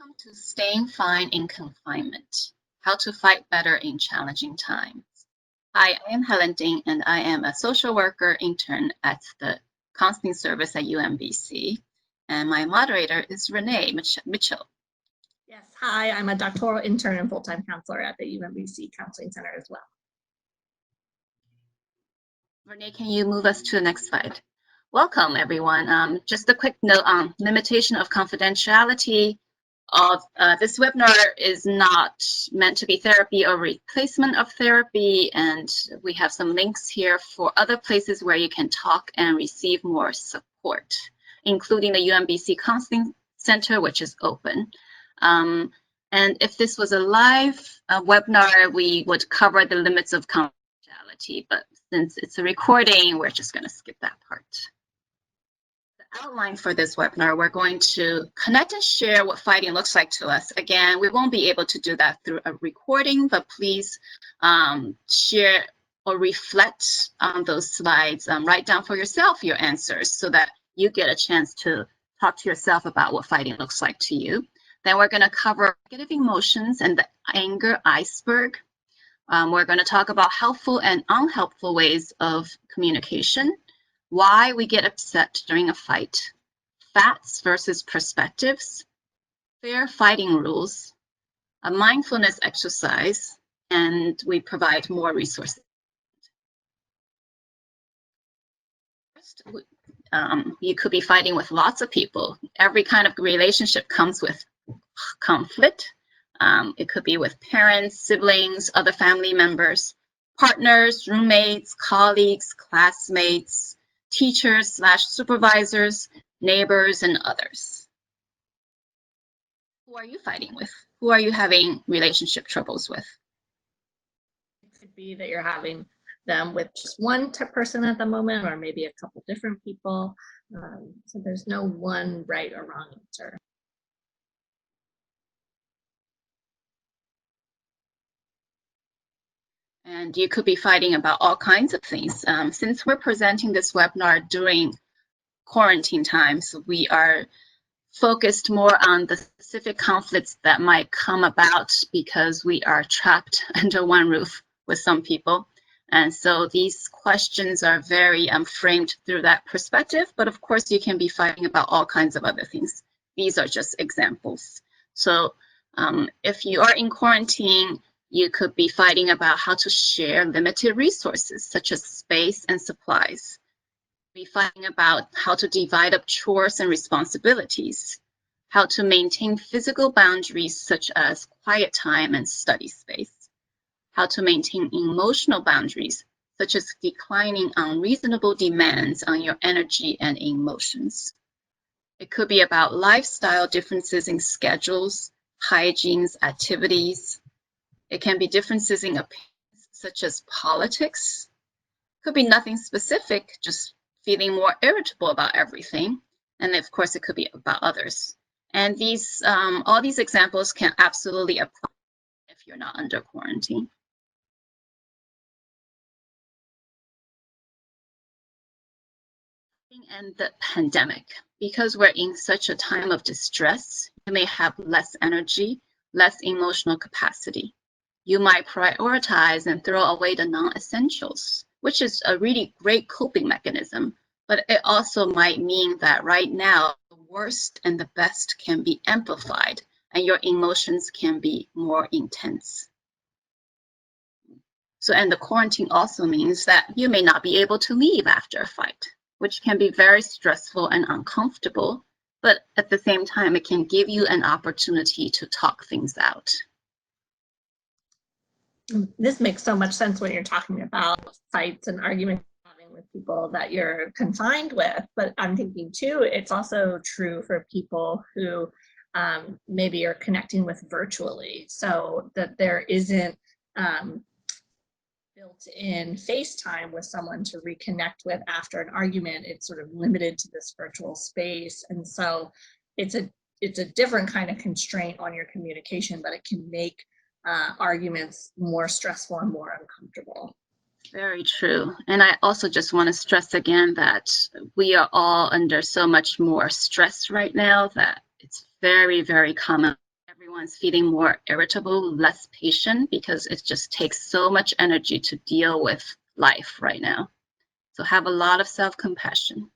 Welcome to Staying Fine in Confinement, How to Fight Better in Challenging Times. Hi, I am Helen Ding, and I am a social worker intern at the Counseling Service at UMBC. And my moderator is Renee Mitchell. Yes, hi, I'm a doctoral intern and full-time counselor at the UMBC Counseling Center as well. Renee, can you move us to the next slide? Welcome, everyone. Just a quick note on limitation of confidentiality of this webinar is not meant to be therapy or replacement of therapy, and we have some links here for other places where you can talk and receive more support, including the UMBC Counseling Center, which is open. And if this was a live webinar, we would cover the limits of confidentiality, but since it's a recording, we're just going to skip that part. The outline for this webinar, we're going to connect and share what fighting looks like to us. Again, we won't be able to do that through a recording, but please share or reflect on those slides. Write down for yourself your answers so that you get a chance to talk to yourself about what fighting looks like to you. Then we're going to cover negative emotions and the anger iceberg. We're going to talk about helpful and unhelpful ways of communication, why we get upset during a fight, facts versus perspectives, fair fighting rules, a mindfulness exercise, and we provide more resources. First, you could be fighting with lots of people. Every kind of relationship comes with conflict. It could be with parents, siblings, other family members, partners, roommates, colleagues, classmates, teachers / supervisors, neighbors, and others. Who are you fighting with? Who are you having relationship troubles with? It could be that you're having them with just one person at the moment, or maybe a couple different people. So there's no one right or wrong answer. And you could be fighting about all kinds of things. Since we're presenting this webinar during quarantine times, we are focused more on the specific conflicts that might come about because we are trapped under one roof with some people. And so these questions are very framed through that perspective, but of course you can be fighting about all kinds of other things. These are just examples. So if you are in quarantine, you could be fighting about how to share limited resources such as space and supplies. Be fighting about how to divide up chores and responsibilities, how to maintain physical boundaries such as quiet time and study space, how to maintain emotional boundaries such as declining unreasonable demands on your energy and emotions. It could be about lifestyle differences in schedules, hygienes, activities. It can be differences in opinions such as politics. Could be nothing specific, just feeling more irritable about everything. And of course, it could be about others. And these, all these examples can absolutely apply if you're not under quarantine. And the pandemic, because we're in such a time of distress, you may have less energy, less emotional capacity. You might prioritize and throw away the non-essentials, which is a really great coping mechanism, but it also might mean that right now, the worst and the best can be amplified and your emotions can be more intense. So, and the quarantine also means that you may not be able to leave after a fight, which can be very stressful and uncomfortable, but at the same time, it can give you an opportunity to talk things out. This makes so much sense when you're talking about fights and arguments having with people that you're confined with, but I'm thinking too, it's also true for people who maybe are connecting with virtually, so that there isn't built-in FaceTime with someone to reconnect with after an argument. It's sort of limited to this virtual space, and so it's a different kind of constraint on your communication, but it can make arguments more stressful and more uncomfortable. Very true. And I also just want to stress again that we are all under so much more stress right now that it's very, very common Everyone's feeling more irritable, less patient, because it just takes so much energy to deal with life right now. So have a lot of self-compassion.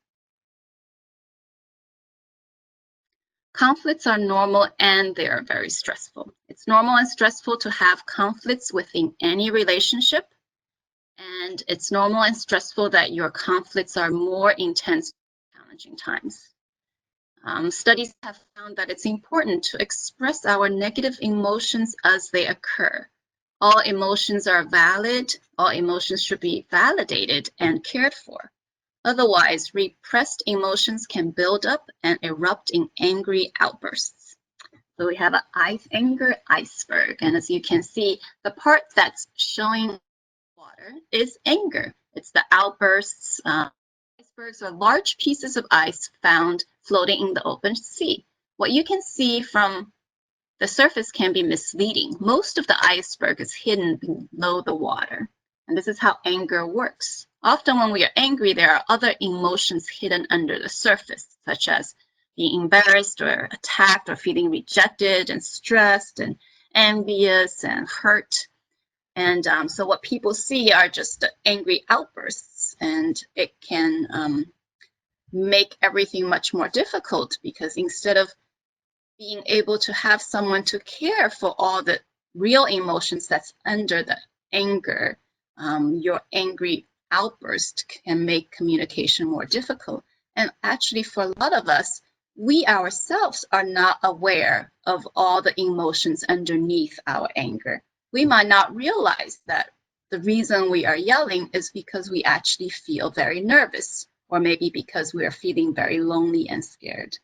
Conflicts are normal and they are very stressful. It's normal and stressful to have conflicts within any relationship. And it's normal and stressful that your conflicts are more intense in challenging times. Studies have found that it's important to express our negative emotions as they occur. All emotions are valid. All emotions should be validated and cared for. Otherwise, repressed emotions can build up and erupt in angry outbursts. So we have an anger iceberg. And as you can see, the part that's showing water is anger. It's the outbursts. Icebergs are large pieces of ice found floating in the open sea. What you can see from the surface can be misleading. Most of the iceberg is hidden below the water. And this is how anger works. Often when we are angry, there are other emotions hidden under the surface, such as being embarrassed or attacked or feeling rejected and stressed and envious and hurt. And so what people see are just the angry outbursts, and it can make everything much more difficult because instead of being able to have someone to care for all the real emotions that's under the anger, your angry outburst can make communication more difficult. And actually, for a lot of us, we ourselves are not aware of all the emotions underneath our anger. We might not realize that the reason we are yelling is because we actually feel very nervous, or maybe because we are feeling very lonely and scared.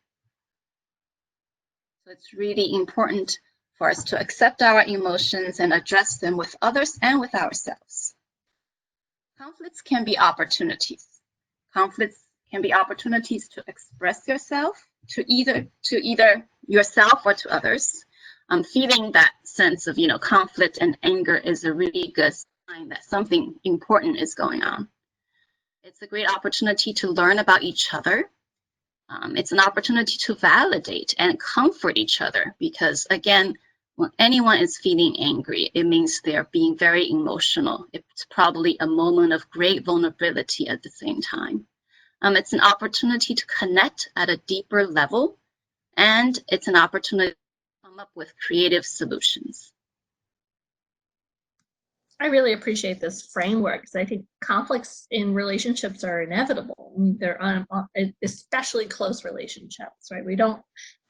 So it's really important for us to accept our emotions and address them with others and with ourselves. Conflicts can be opportunities. Conflicts can be opportunities to express yourself to either yourself or to others. Feeling that sense of, conflict and anger is a really good sign that something important is going on. It's a great opportunity to learn about each other. It's an opportunity to validate and comfort each other because, again, when anyone is feeling angry, it means they're being very emotional. It's probably a moment of great vulnerability at the same time. It's an opportunity to connect at a deeper level, and it's an opportunity to come up with creative solutions. I really appreciate this framework because I think conflicts in relationships are inevitable. I mean, they're especially close relationships, right? We don't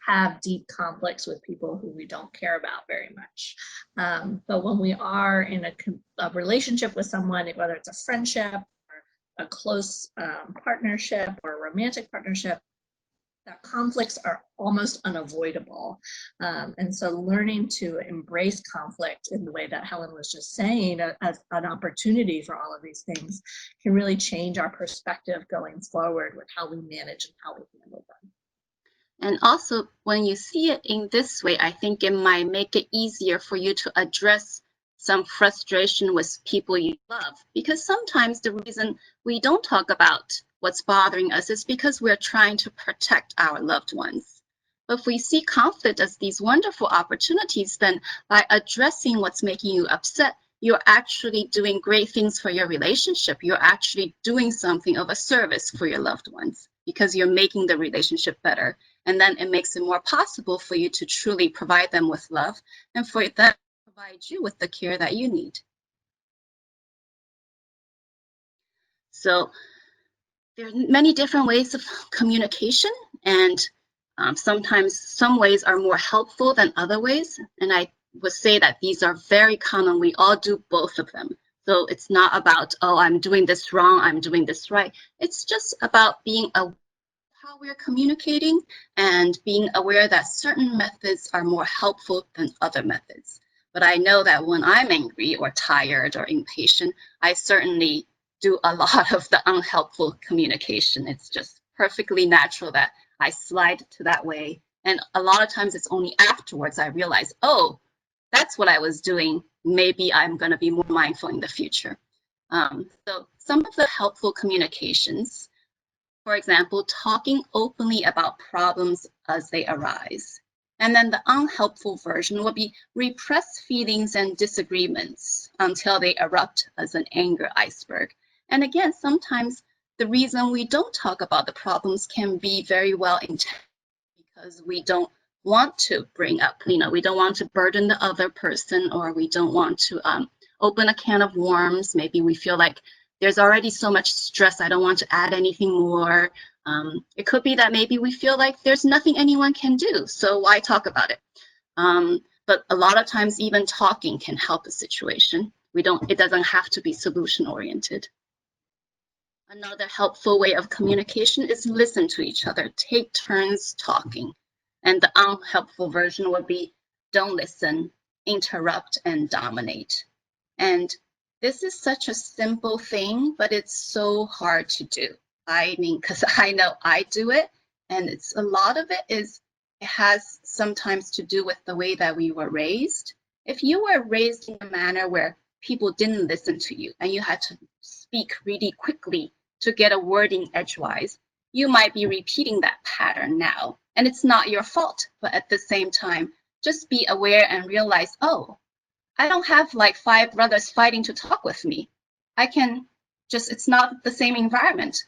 have deep conflicts with people who we don't care about very much. But when we are in a relationship with someone, whether it's a friendship or a close partnership or a romantic partnership, that conflicts are almost unavoidable. And so learning to embrace conflict in the way that Helen was just saying as an opportunity for all of these things can really change our perspective going forward with how we manage and how we handle them. And also, when you see it in this way, I think it might make it easier for you to address some frustration with people you love. Because sometimes the reason we don't talk about what's bothering us is because we're trying to protect our loved ones. But if we see conflict as these wonderful opportunities, then by addressing what's making you upset, you're actually doing great things for your relationship. You're actually doing something of a service for your loved ones because you're making the relationship better. And then it makes it more possible for you to truly provide them with love and for them to provide you with the care that you need. So there are many different ways of communication, and sometimes some ways are more helpful than other ways. And I would say that these are very common. We all do both of them. So it's not about, oh, I'm doing this wrong, I'm doing this right. It's just about being aware of how we're communicating and being aware that certain methods are more helpful than other methods. But I know that when I'm angry or tired or impatient, I certainly do a lot of the unhelpful communication. It's just perfectly natural that I slide to that way. And a lot of times it's only afterwards I realize, oh, that's what I was doing. Maybe I'm going to be more mindful in the future. So some of the helpful communications, for example, talking openly about problems as they arise. And then the unhelpful version will be repress feelings and disagreements until they erupt as an anger iceberg. And again, sometimes the reason we don't talk about the problems can be very well intentioned because we don't want to bring up, we don't want to burden the other person, or we don't want to open a can of worms. Maybe we feel like there's already so much stress, I don't want to add anything more. It could be that maybe we feel like there's nothing anyone can do, so why talk about it? But a lot of times even talking can help a situation. It doesn't have to be solution oriented. Another helpful way of communication is listen to each other, take turns talking. And the unhelpful version would be don't listen, interrupt, and dominate. And this is such a simple thing, but it's so hard to do. I mean, because I know I do it, and a lot of it has sometimes to do with the way that we were raised. If you were raised in a manner where people didn't listen to you and you had to speak really quickly to get a wording edgewise, you might be repeating that pattern now. And it's not your fault, but at the same time, just be aware and realize, oh, I don't have like 5 brothers fighting to talk with me. It's not the same environment.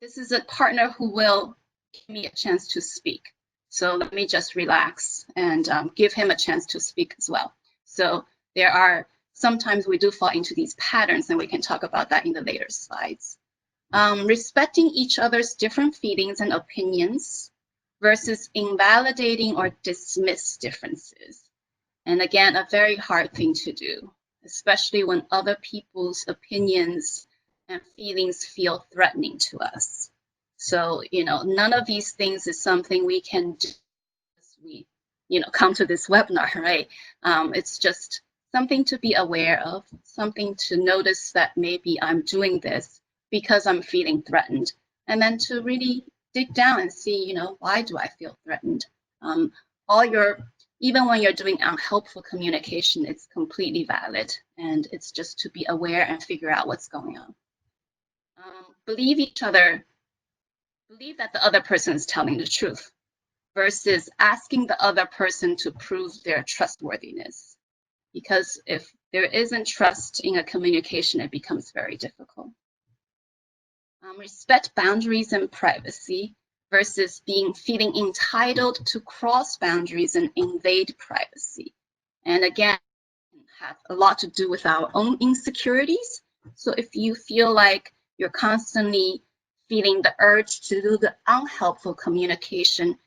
This is a partner who will give me a chance to speak. So let me just relax and give him a chance to speak as well. So sometimes we do fall into these patterns, and we can talk about that in the later slides. Respecting each other's different feelings and opinions versus invalidating or dismiss differences. And again, a very hard thing to do, especially when other people's opinions and feelings feel threatening to us. So, none of these things is something we can do as we, come to this webinar, right? It's just something to be aware of, something to notice that maybe I'm doing this because I'm feeling threatened, and then to really dig down and see, why do I feel threatened? Even when you're doing unhelpful communication, it's completely valid, and it's just to be aware and figure out what's going on. Believe that the other person is telling the truth versus asking the other person to prove their trustworthiness. Because if there isn't trust in a communication, it becomes very difficult. Respect boundaries and privacy versus feeling entitled to cross boundaries and invade privacy. And again, have a lot to do with our own insecurities. So if you feel like you're constantly feeling the urge to do the unhelpful communication,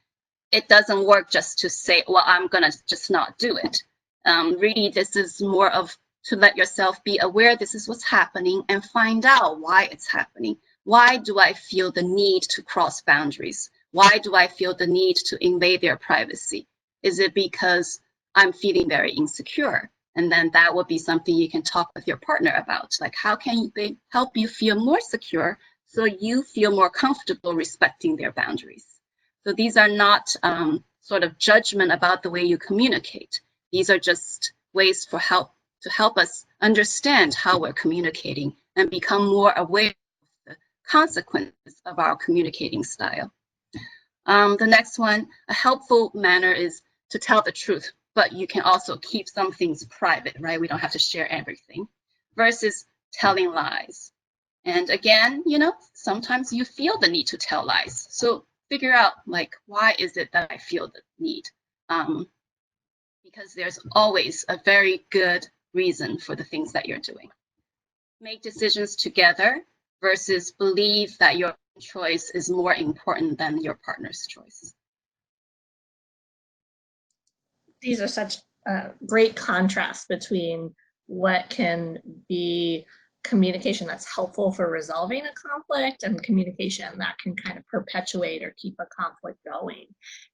it doesn't work just to say, well, I'm gonna just not do it. Really, this is more of to let yourself be aware this is what's happening and find out why it's happening. Why do I feel the need to cross boundaries? Why do I feel the need to invade their privacy? Is it because I'm feeling very insecure? And then that would be something you can talk with your partner about. Like, how can they help you feel more secure so you feel more comfortable respecting their boundaries? So these are not sort of judgment about the way you communicate. These are just ways to help us understand how we're communicating and become more aware of the consequences of our communicating style. The next one, a helpful manner is to tell the truth, but you can also keep some things private, right? We don't have to share everything, versus telling lies. And again, sometimes you feel the need to tell lies. So figure out, like, why is it that I feel the need? Because there's always a very good reason for the things that you're doing. Make decisions together versus believe that your choice is more important than your partner's choice. These are such great contrasts between what can be communication that's helpful for resolving a conflict and communication that can kind of perpetuate or keep a conflict going.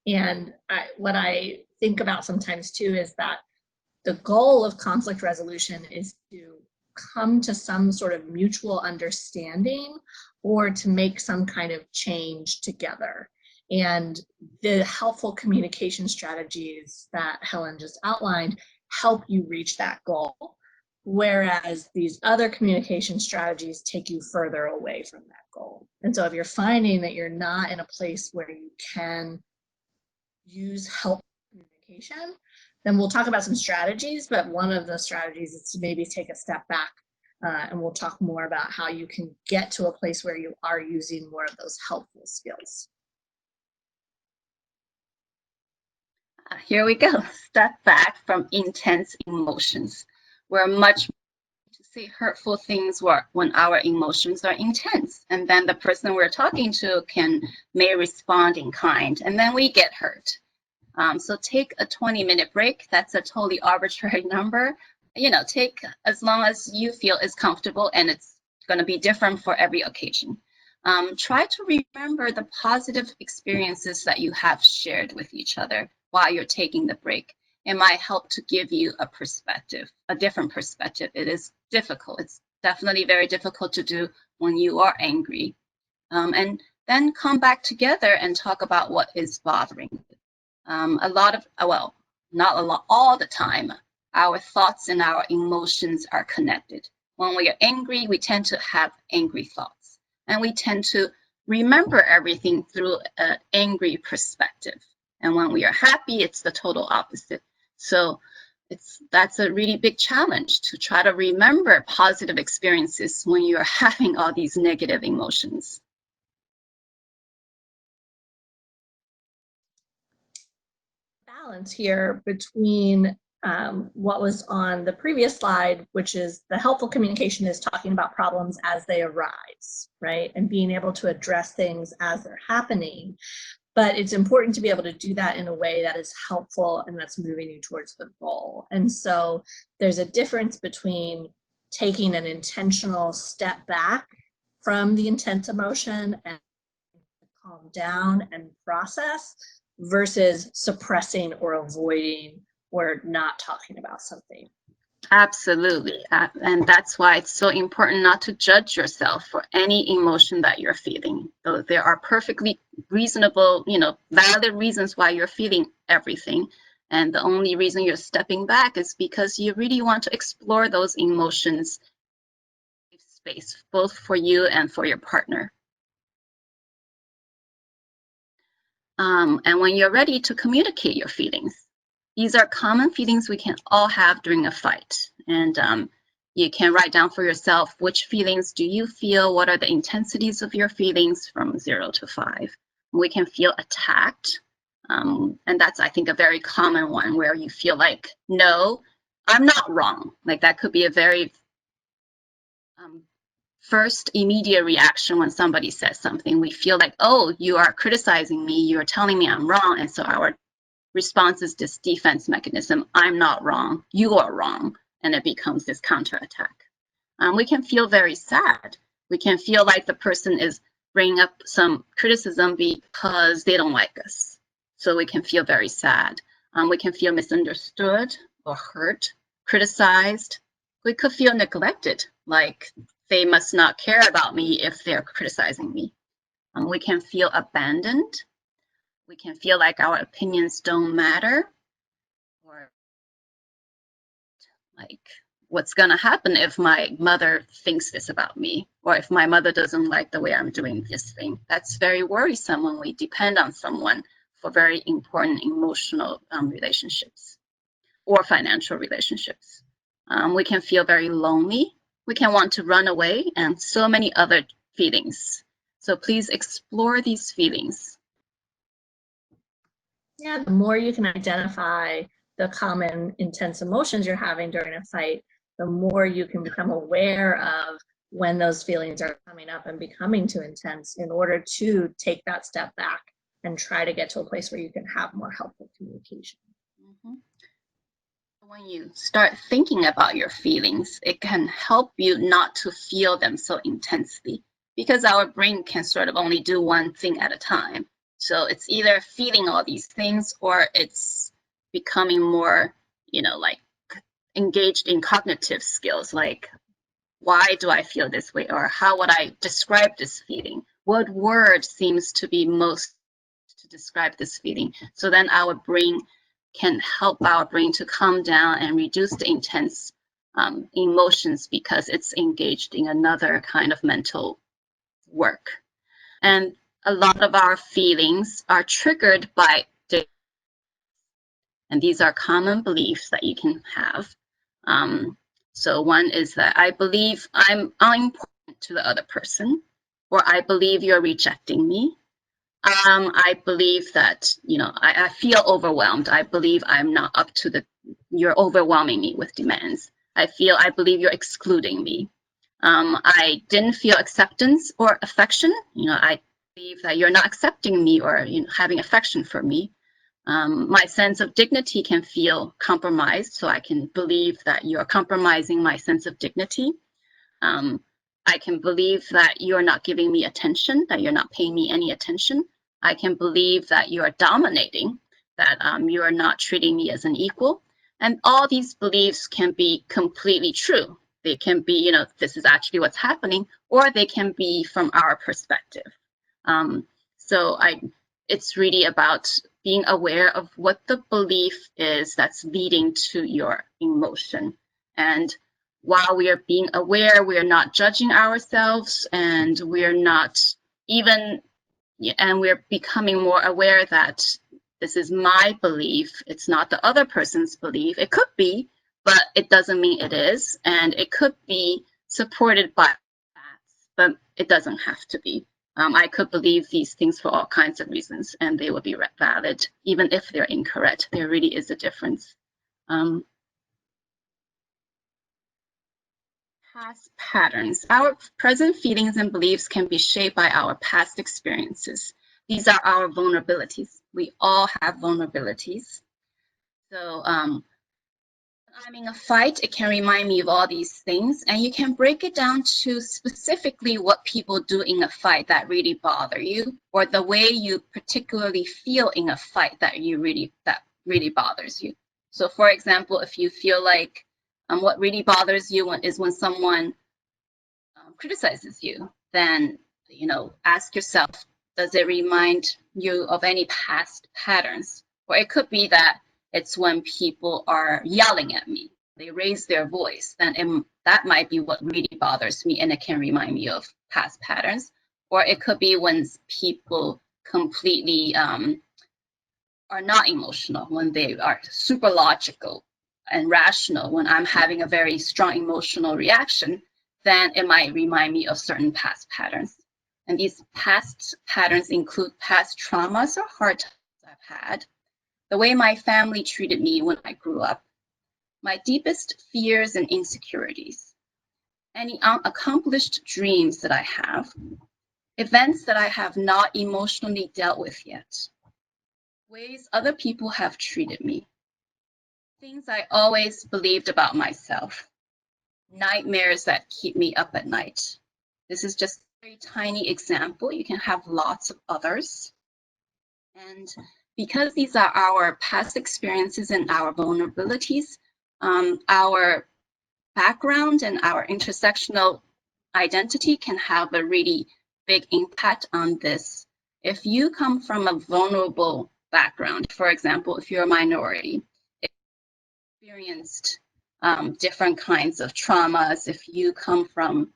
And what I think about sometimes too is that the goal of conflict resolution is to come to some sort of mutual understanding or to make some kind of change together. And the helpful communication strategies that Helen just outlined help you reach that goal, whereas these other communication strategies take you further away from that goal. And so if you're finding that you're not in a place where you can use help communication. Then we'll talk about some strategies, but one of the strategies is to maybe take a step back, and we'll talk more about how you can get to a place where you are using more of those helpful skills. Here we go. Step back from intense emotions. We're much to say hurtful things when our emotions are intense, and then the person we're talking to may respond in kind, and then we get hurt. So take a 20-minute break. That's a totally arbitrary number. Take as long as you feel is comfortable, and it's going to be different for every occasion. Try to remember the positive experiences that you have shared with each other while you're taking the break. It might help to give you a different perspective. It is difficult. It's definitely very difficult to do when you are angry. And then come back together and talk about what is bothering you. Not a lot, all the time, our thoughts and our emotions are connected. When we are angry, we tend to have angry thoughts, and we tend to remember everything through an angry perspective. And when we are happy, it's the total opposite. So that's a really big challenge to try to remember positive experiences when you're having all these negative emotions. Balance here between what was on the previous slide, which is the helpful communication is talking about problems as they arise, right? And being able to address things as they're happening. But it's important to be able to do that in a way that is helpful and that's moving you towards the goal. And so there's a difference between taking an intentional step back from the intense emotion and calm down and process versus suppressing or avoiding or not talking about something. Absolutely. And that's why it's so important not to judge yourself for any emotion that you're feeling. Though there are perfectly reasonable, valid reasons why you're feeling everything. And the only reason you're stepping back is because you really want to explore those emotions in space, both for you and for your partner. And when you're ready to communicate your feelings, these are common feelings we can all have during a fight. And you can write down for yourself, which feelings do you feel? What are the intensities of your feelings from 0 to 5? We can feel attacked. And that's, I think, a very common one where you feel like, no, I'm not wrong. Like that could be a very first immediate reaction when somebody says something. We feel like, oh, you are criticizing me. You're telling me I'm wrong. And so our response is this defense mechanism. I'm not wrong. You are wrong. And it becomes this counterattack. We can feel very sad. We can feel like the person is bringing up some criticism because they don't like us. So we can feel very sad. We can feel misunderstood or hurt, criticized. We could feel neglected, like they must not care about me if they're criticizing me. We can feel abandoned. We can feel like our opinions don't matter, or like what's going to happen if my mother thinks this about me, or if my mother doesn't like the way I'm doing this thing. That's very worrisome when we depend on someone for very important emotional relationships or financial relationships. We can feel very lonely. We can want to run away, and so many other feelings. So please explore these feelings. Yeah, the more you can identify the common intense emotions you're having during a fight, the more you can become aware of when those feelings are coming up and becoming too intense in order to take that step back and try to get to a place where you can have more helpful communication. Mm-hmm. When you start thinking about your feelings, it can help you not to feel them so intensely, because our brain can sort of only do one thing at a time. So it's either feeling all these things or it's becoming more, like engaged in cognitive skills, like why do I feel this way, or how would I describe this feeling? What word seems to be most to describe this feeling? So then our brain can help our brain to calm down and reduce the intense emotions because it's engaged in another kind of mental work. And a lot of our feelings are triggered by And these are common beliefs that you can have. So one is that I believe I'm unimportant to the other person, or I believe you're rejecting me. I believe that, I feel overwhelmed. I believe I'm not up to you're overwhelming me with demands. I believe you're excluding me. I didn't feel acceptance or affection. I believe that you're not accepting me or having affection for me. My sense of dignity can feel compromised, so I can believe that you're compromising my sense of dignity. I can believe that you're not giving me attention, that you're not paying me any attention. I can believe that you're dominating, that you are not treating me as an equal. And all these beliefs can be completely true. They can be, this is actually what's happening, or they can be from our perspective. So it's really about being aware of what the belief is that's leading to your emotion. And while we are being aware, we are not judging ourselves, and we're becoming more aware that this is my belief. It's not the other person's belief. It could be, but it doesn't mean it is. And it could be supported by facts, but it doesn't have to be. I could believe these things for all kinds of reasons, and they would be valid, even if they're incorrect. There really is a difference. Past patterns. Our present feelings and beliefs can be shaped by our past experiences. These are our vulnerabilities. We all have vulnerabilities. So when I'm in a fight, it can remind me of all these things, and you can break it down to specifically what people do in a fight that really bother you, or the way you particularly feel in a fight that really bothers you. So for example, if you feel like what really bothers you is when someone criticizes you, then ask yourself, does it remind you of any past patterns? Or it could be that it's when people are yelling at me, they raise their voice, then that might be what really bothers me, and it can remind me of past patterns. Or it could be when people completely are not emotional, when they are super logical and rational. When I'm having a very strong emotional reaction, then it might remind me of certain past patterns. And these past patterns include past traumas or hard times I've had, the way my family treated me when I grew up, my deepest fears and insecurities, any unaccomplished dreams that I have, events that I have not emotionally dealt with yet, ways other people have treated me, things I always believed about myself, nightmares that keep me up at night. This is just a very tiny example. You can have lots of others. And because these are our past experiences and our vulnerabilities, our background and our intersectional identity can have a really big impact on this. If you come from a vulnerable background, for example, if you're a minority, experienced different kinds of traumas, if you come from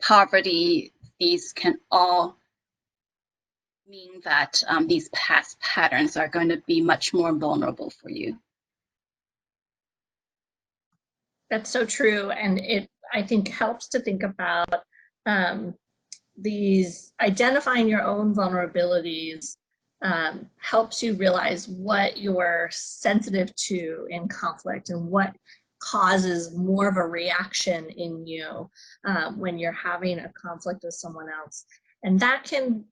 poverty, these can all mean that these past patterns are going to be much more vulnerable for you. That's so true. And it, I think, helps to think about these identifying your own vulnerabilities helps you realize what you're sensitive to in conflict and what causes more of a reaction in you when you're having a conflict with someone else. And that can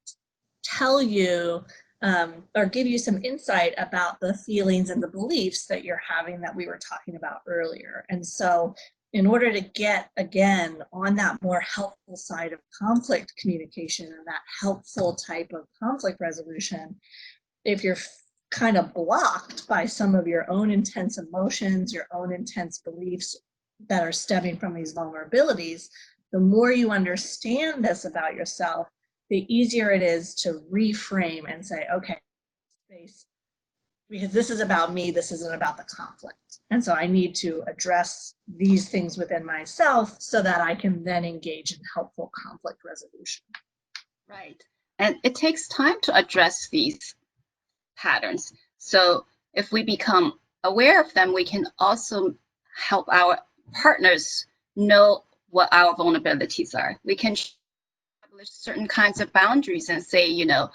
tell you or give you some insight about the feelings and the beliefs that you're having that we were talking about earlier. And so in order to get, again, on that more helpful side of conflict communication and that helpful type of conflict resolution, if you're kind of blocked by some of your own intense emotions, your own intense beliefs that are stemming from these vulnerabilities, the more you understand this about yourself, the easier it is to reframe and say, okay, because this is about me, this isn't about the conflict. And so I need to address these things within myself so that I can then engage in helpful conflict resolution. Right. And it takes time to address these patterns. So if we become aware of them, we can also help our partners know what our vulnerabilities are. We can establish certain kinds of boundaries and say, you know,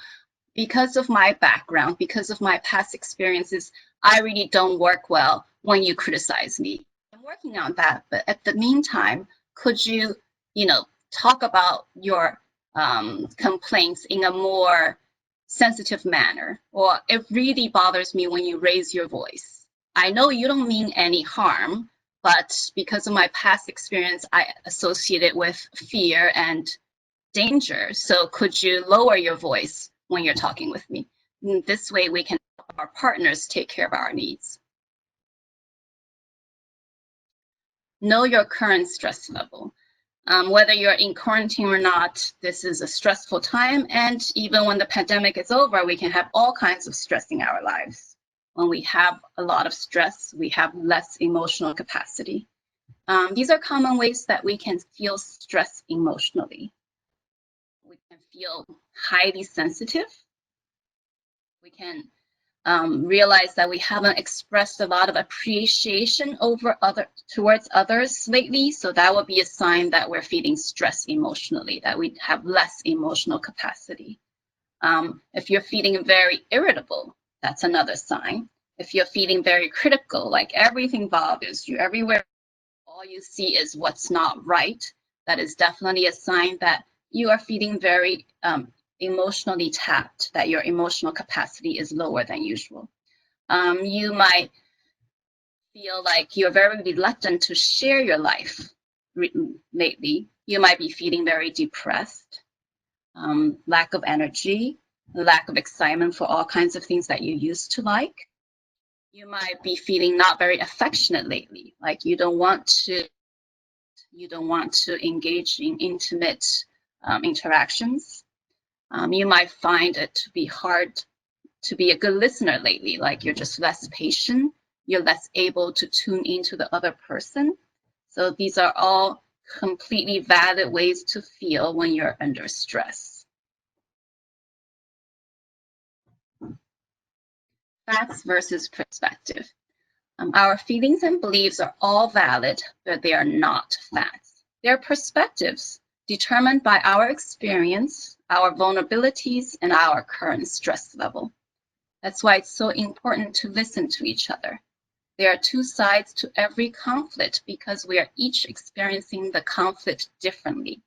because of my background, because of my past experiences, I really don't work well when you criticize me. I'm working on that, but at the meantime, could you, you know, talk about your complaints in a more sensitive manner? Or it really bothers me when you raise your voice. I know you don't mean any harm, but because of my past experience, I associate it with fear and danger. So could you lower your voice when you're talking with me? This way we can help our partners take care of our needs. Know your current stress level. Whether you're in quarantine or not, this is a stressful time. And even when the pandemic is over, we can have all kinds of stress in our lives. When we have a lot of stress, we have less emotional capacity. These are common ways that we can feel stress emotionally. We can feel highly sensitive. We can realize that we haven't expressed a lot of appreciation towards others lately. So that would be a sign that we're feeling stress emotionally, that we have less emotional capacity. If you're feeling very irritable, that's another sign. If you're feeling very critical, like everything bothers you, everywhere all you see is what's not right, that is definitely a sign that you are feeling very emotionally tapped, that your emotional capacity is lower than usual. You might feel like you're very reluctant to share your life lately. You might be feeling very depressed, lack of energy, lack of excitement for all kinds of things that you used to like. You might be feeling not very affectionate lately, like you don't want to engage in intimate interactions. You might find it to be hard to be a good listener lately, like you're just less patient, you're less able to tune into the other person. So these are all completely valid ways to feel when you're under stress. Facts versus perspective. Our feelings and beliefs are all valid, but they are not facts. They're perspectives determined by our experience, our vulnerabilities, and our current stress level. That's why it's so important to listen to each other. There are two sides to every conflict because we are each experiencing the conflict differently.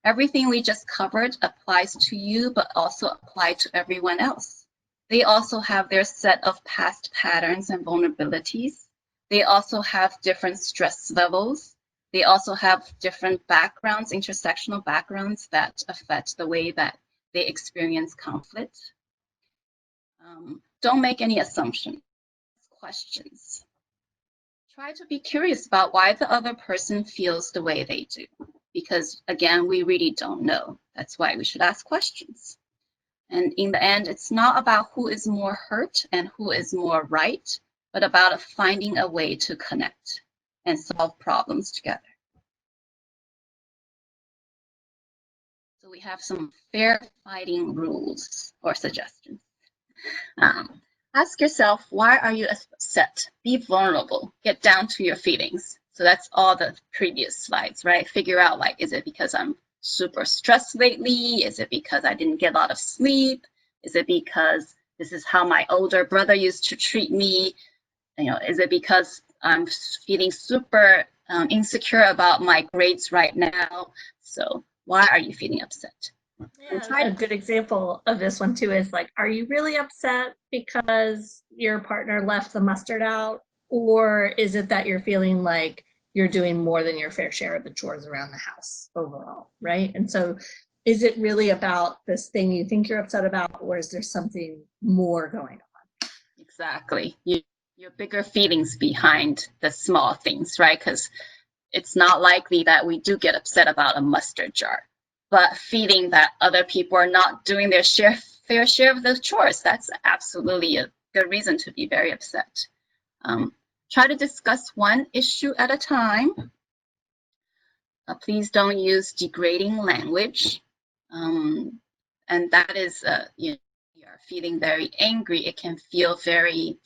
Everything we just covered applies to you, but also apply to everyone else. They also have their set of past patterns and vulnerabilities. They also have different stress levels. They also have different backgrounds, intersectional backgrounds that affect the way that they experience conflict. Don't make any assumptions, questions. Try to be curious about why the other person feels the way they do. Because again, we really don't know. That's why we should ask questions. And in the end, it's not about who is more hurt and who is more right, but about finding a way to connect and solve problems together. So we have some fair fighting rules or suggestions. Ask yourself, why are you upset? Be vulnerable. Get down to your feelings. So that's all the previous slides, right? Figure out, like, is it because I'm super stressed lately? Is it because I didn't get a lot of sleep? Is it because this is how my older brother used to treat me? You know, is it because I'm feeling super insecure about my grades right now? So why are you feeling upset? Yeah, a good example of this one too is like, are you really upset because your partner left the mustard out? Or is it that you're feeling like you're doing more than your fair share of the chores around the house overall, right? And so is it really about this thing you think you're upset about, or is there something more going on? Exactly. Your bigger feelings behind the small things, right? Because it's not likely that we do get upset about a mustard jar, but feeling that other people are not doing their fair share of those chores, that's absolutely a good reason to be very upset. Try to discuss one issue at a time. Please don't use degrading language. And that is, you know, you're feeling very angry. It can feel very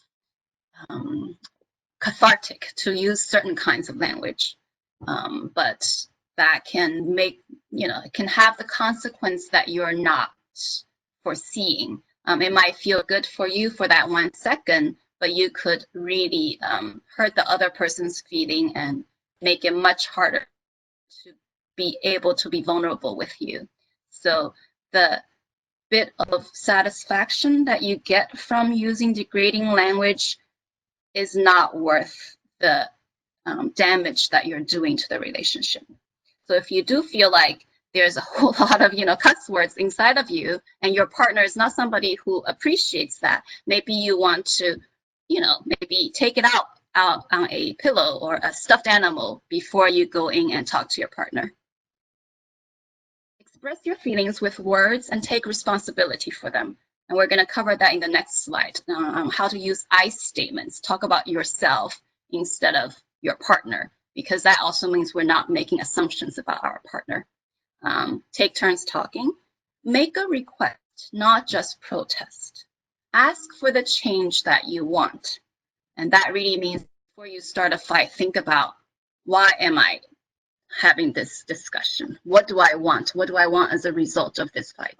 cathartic to use certain kinds of language, but that can make, it can have the consequence that you're not foreseeing. It might feel good for you for that 1 second, but you could really hurt the other person's feeling and make it much harder to be able to be vulnerable with you. So the bit of satisfaction that you get from using degrading language is not worth the damage that you're doing to the relationship. So if you do feel like there's a whole lot of, cuss words inside of you, and your partner is not somebody who appreciates that, maybe you want to, maybe take it out on a pillow or a stuffed animal before you go in and talk to your partner. Express your feelings with words and take responsibility for them. And we're going to cover that in the next slide, how to use I statements. Talk about yourself instead of your partner, because that also means we're not making assumptions about our partner. Take turns talking. Make a request, not just protest. Ask for the change that you want. And that really means before you start a fight, think about, why am I having this discussion? What do I want? What do I want as a result of this fight?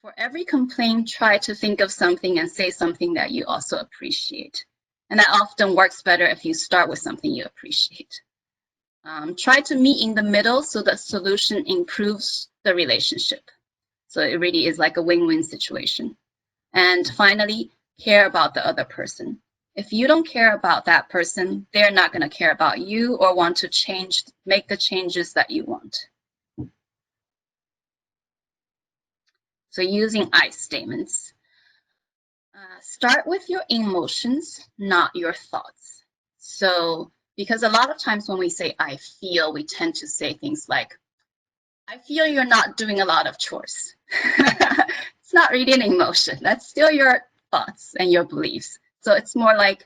For every complaint, try to think of something and say something that you also appreciate. And that often works better if you start with something you appreciate. Try to meet in the middle so the solution improves the relationship. So it really is like a win-win situation. And finally, care about the other person. If you don't care about that person, they're not going to care about you or want to make the changes that you want. So using I statements. Start with your emotions, not your thoughts. So, because a lot of times when we say I feel, we tend to say things like, I feel you're not doing a lot of chores. It's not really an emotion. That's still your thoughts and your beliefs. So it's more like,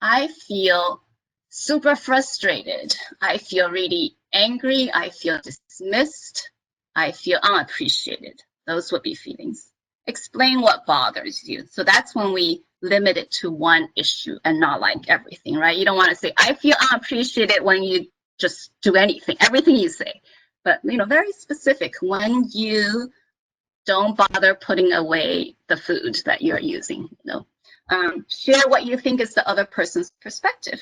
I feel super frustrated. I feel really angry. I feel dismissed. I feel unappreciated. Those would be feelings. Explain what bothers you. So that's when we limit it to one issue and not like everything, right? You don't want to say, I feel unappreciated when you just do anything, everything you say. But, very specific, when you don't bother putting away the food that you're using, share what you think is the other person's perspective.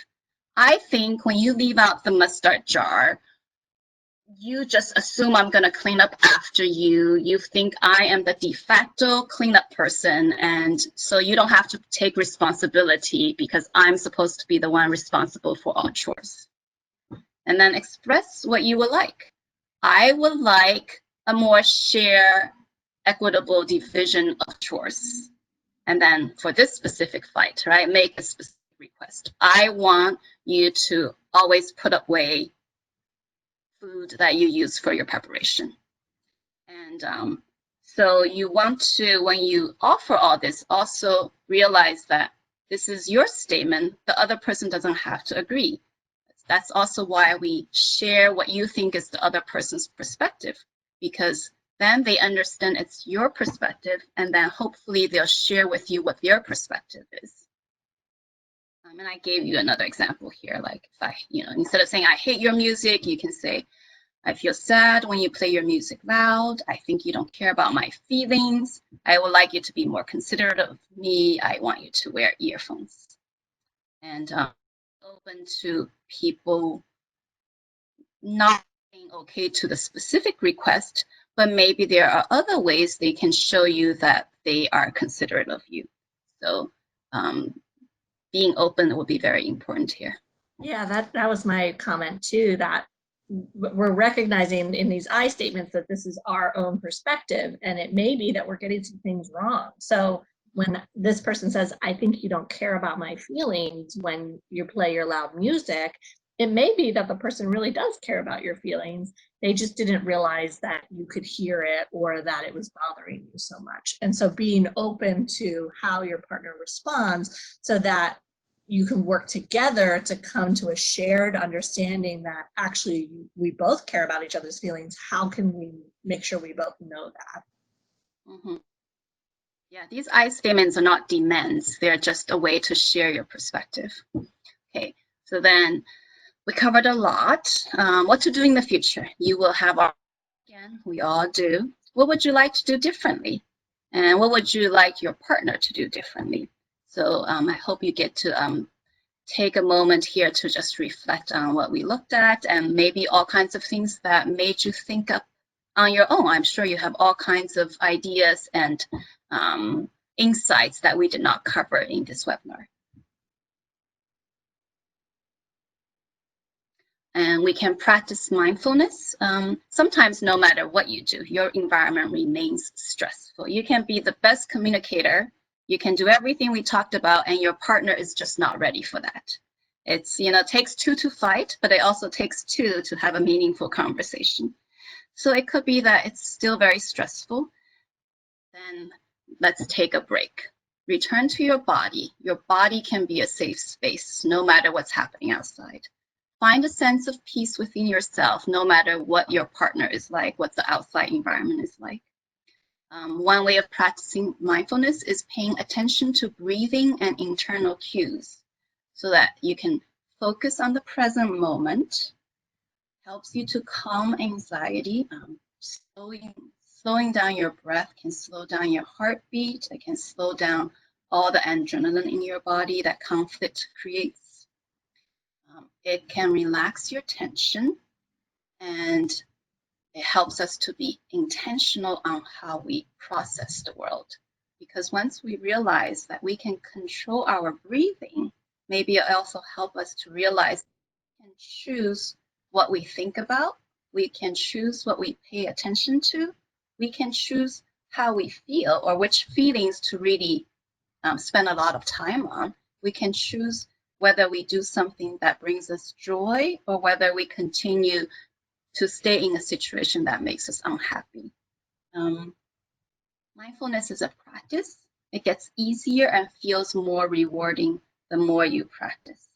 I think when you leave out the mustard jar, you just assume I'm going to clean up after you. You think I am the de facto cleanup person, and so you don't have to take responsibility because I'm supposed to be the one responsible for all chores. And then express what you would like. I would like a more shared, equitable division of chores. And then for this specific fight, right, make a specific request. I want you to always put away food that you use for your preparation. And so you want to, when you offer all this, also realize that this is your statement. The other person doesn't have to agree. That's also why we share what you think is the other person's perspective, because then they understand it's your perspective, and then hopefully they'll share with you what their perspective is. And I gave you another example here, like if I, instead of saying I hate your music, you can say, I feel sad when you play your music loud. I think you don't care about my feelings. I would like you to be more considerate of me. I want you to wear earphones. And open to people not saying okay to the specific request, but maybe there are other ways they can show you that they are considerate of you. So being open will be very important here. Yeah, that was my comment too, that we're recognizing in these I statements that this is our own perspective, and it may be that we're getting some things wrong. So when this person says, I think you don't care about my feelings when you play your loud music, it may be that the person really does care about your feelings. They just didn't realize that you could hear it or that it was bothering you so much. And so being open to how your partner responds so that you can work together to come to a shared understanding that actually we both care about each other's feelings. How can we make sure we both know that? Mm-hmm. Yeah, these I statements are not demands. They're just a way to share your perspective. Okay, so then we covered a lot. What to do in the future. You will have our, again, we all do. What would you like to do differently? And what would you like your partner to do differently? So I hope you get to take a moment here to just reflect on what we looked at and maybe all kinds of things that made you think up on your own. I'm sure you have all kinds of ideas and insights that we did not cover in this webinar. And we can practice mindfulness. Sometimes no matter what you do, your environment remains stressful. You can be the best communicator. You can do everything we talked about and your partner is just not ready for that. It's, takes two to fight, but it also takes two to have a meaningful conversation. So it could be that it's still very stressful. Then let's take a break. Return to your body. Your body can be a safe space no matter what's happening outside. Find a sense of peace within yourself, no matter what your partner is like, what the outside environment is like. One way of practicing mindfulness is paying attention to breathing and internal cues so that you can focus on the present moment. Helps you to calm anxiety. Slowing down your breath can slow down your heartbeat. It can slow down all the adrenaline in your body that conflict creates. It can relax your tension, and it helps us to be intentional on how we process the world. Because once we realize that we can control our breathing, maybe it also help us to realize we can choose what we think about, we can choose what we pay attention to, we can choose how we feel or which feelings to really spend a lot of time on. We can choose whether we do something that brings us joy or whether we continue to stay in a situation that makes us unhappy. Mindfulness is a practice. It gets easier and feels more rewarding the more you practice.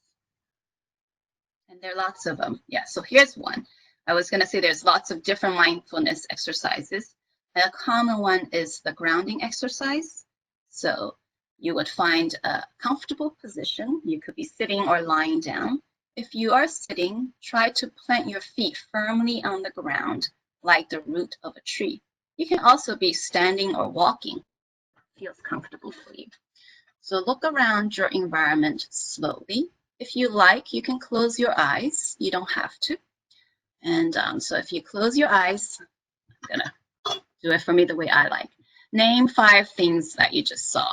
And there are lots of them. Yeah, so here's one. I was going to say there's lots of different mindfulness exercises. A common one is the grounding exercise. So you would find a comfortable position. You could be sitting or lying down. If you are sitting, try to plant your feet firmly on the ground, like the root of a tree. You can also be standing or walking. Feels comfortable for you. So look around your environment slowly. If you like, you can close your eyes. You don't have to. And so if you close your eyes, I'm gonna do it for me the way I like. Name 5 things that you just saw.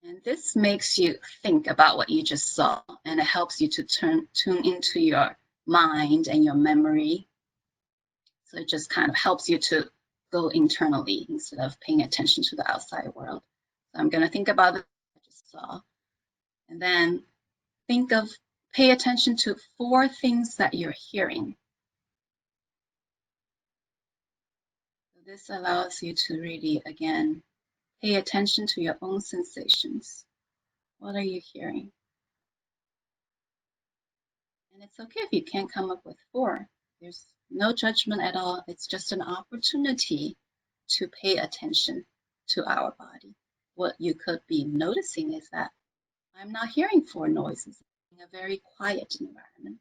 And this makes you think about what you just saw, and it helps you to tune into your mind and your memory. So it just kind of helps you to go internally instead of paying attention to the outside world. So I'm gonna think about what I just saw. And then pay attention to 4 things that you're hearing. So this allows you to really, again, pay attention to your own sensations. What are you hearing? And it's okay if you can't come up with 4. There's no judgment at all. It's just an opportunity to pay attention to our body. What you could be noticing is that I'm not hearing 4 noises in a very quiet environment.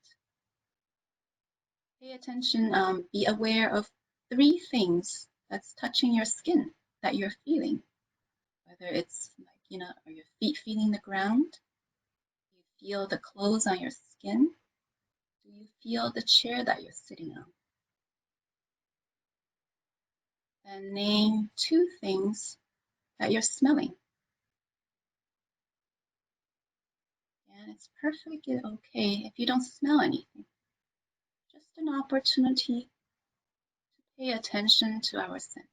Pay attention, be aware of 3 things that's touching your skin that you're feeling. Whether it's like, are your feet feeling the ground? Do you feel the clothes on your skin? Do you feel the chair that you're sitting on? And name 2 things that you're smelling. And it's perfectly okay if you don't smell anything. Just an opportunity to pay attention to our scent.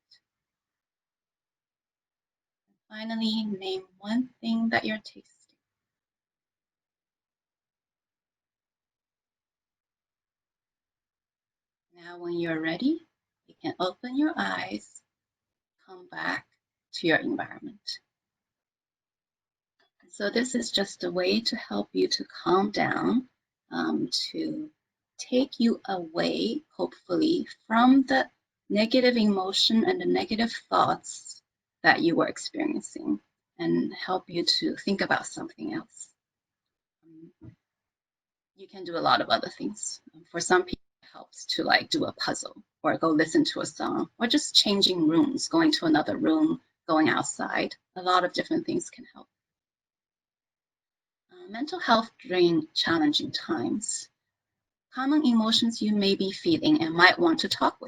And finally, name 1 thing that you're tasting. Now, when you're ready, you can open your eyes, come back to your environment. So this is just a way to help you to calm down, to take you away, hopefully, from the negative emotion and the negative thoughts that you were experiencing and help you to think about something else. You can do a lot of other things. For some people, it helps to like do a puzzle or go listen to a song or just changing rooms, going to another room, going outside. A lot of different things can help. Mental health during challenging times. Common emotions you may be feeling and might want to talk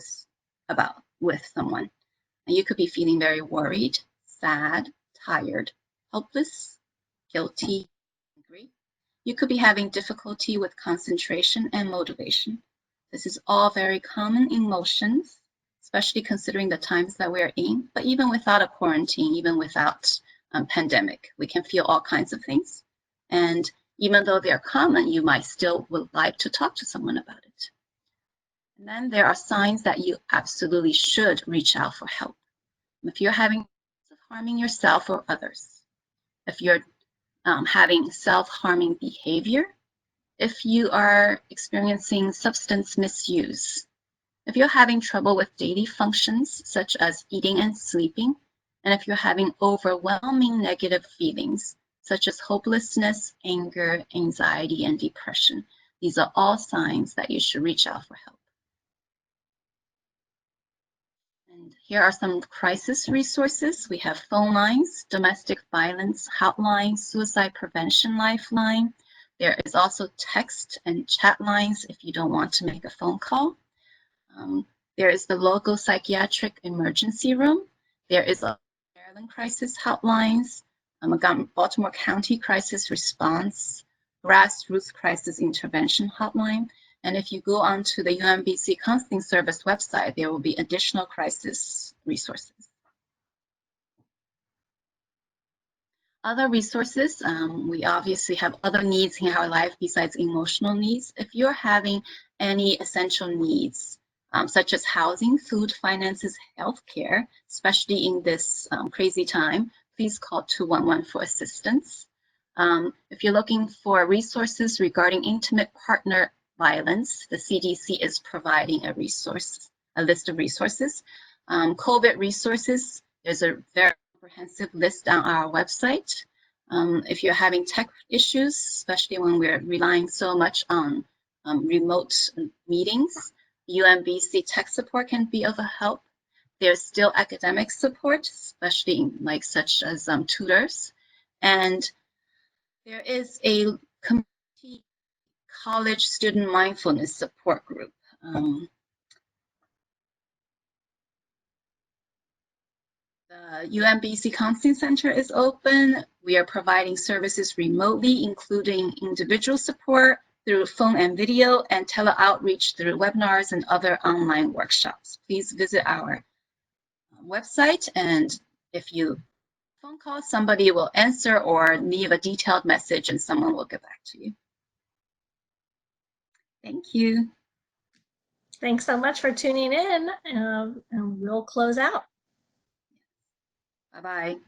about with someone. And you could be feeling very worried, sad, tired, helpless, guilty, angry. You could be having difficulty with concentration and motivation. This is all very common emotions, especially considering the times that we're in. But even without a quarantine, even without pandemic, we can feel all kinds of things. And even though they're common, you might still would like to talk to someone about it. And then there are signs that you absolutely should reach out for help. If you're having harming yourself or others, if you're having self-harming behavior, if you are experiencing substance misuse, if you're having trouble with daily functions such as eating and sleeping, and if you're having overwhelming negative feelings such as hopelessness, anger, anxiety, and depression, these are all signs that you should reach out for help. And here are some crisis resources. We have phone lines, domestic violence hotline, suicide prevention lifeline. There is also text and chat lines if you don't want to make a phone call. There is the local psychiatric emergency room. There is a Maryland crisis hotlines, Baltimore County crisis response, grassroots crisis intervention hotline. And if you go onto the UMBC Counseling Service website, there will be additional crisis resources. Other resources, we obviously have other needs in our life besides emotional needs. If you're having any essential needs, such as housing, food, finances, healthcare, especially in this crazy time, please call 211 for assistance. If you're looking for resources regarding intimate partner violence, the CDC is providing a list of resources. COVID resources, there's a very comprehensive list on our website. If you're having tech issues, especially when we're relying so much on remote meetings, UMBC tech support can be of help. There's still academic support, especially such as tutors. And there is a community college student mindfulness support group. The UMBC Counseling Center is open. We are providing services remotely, including individual support through phone and video, and tele-outreach through webinars and other online workshops. Please visit our website, and if you phone call, somebody will answer or leave a detailed message and someone will get back to you. Thank you. Thanks so much for tuning in, and we'll close out. Bye-bye.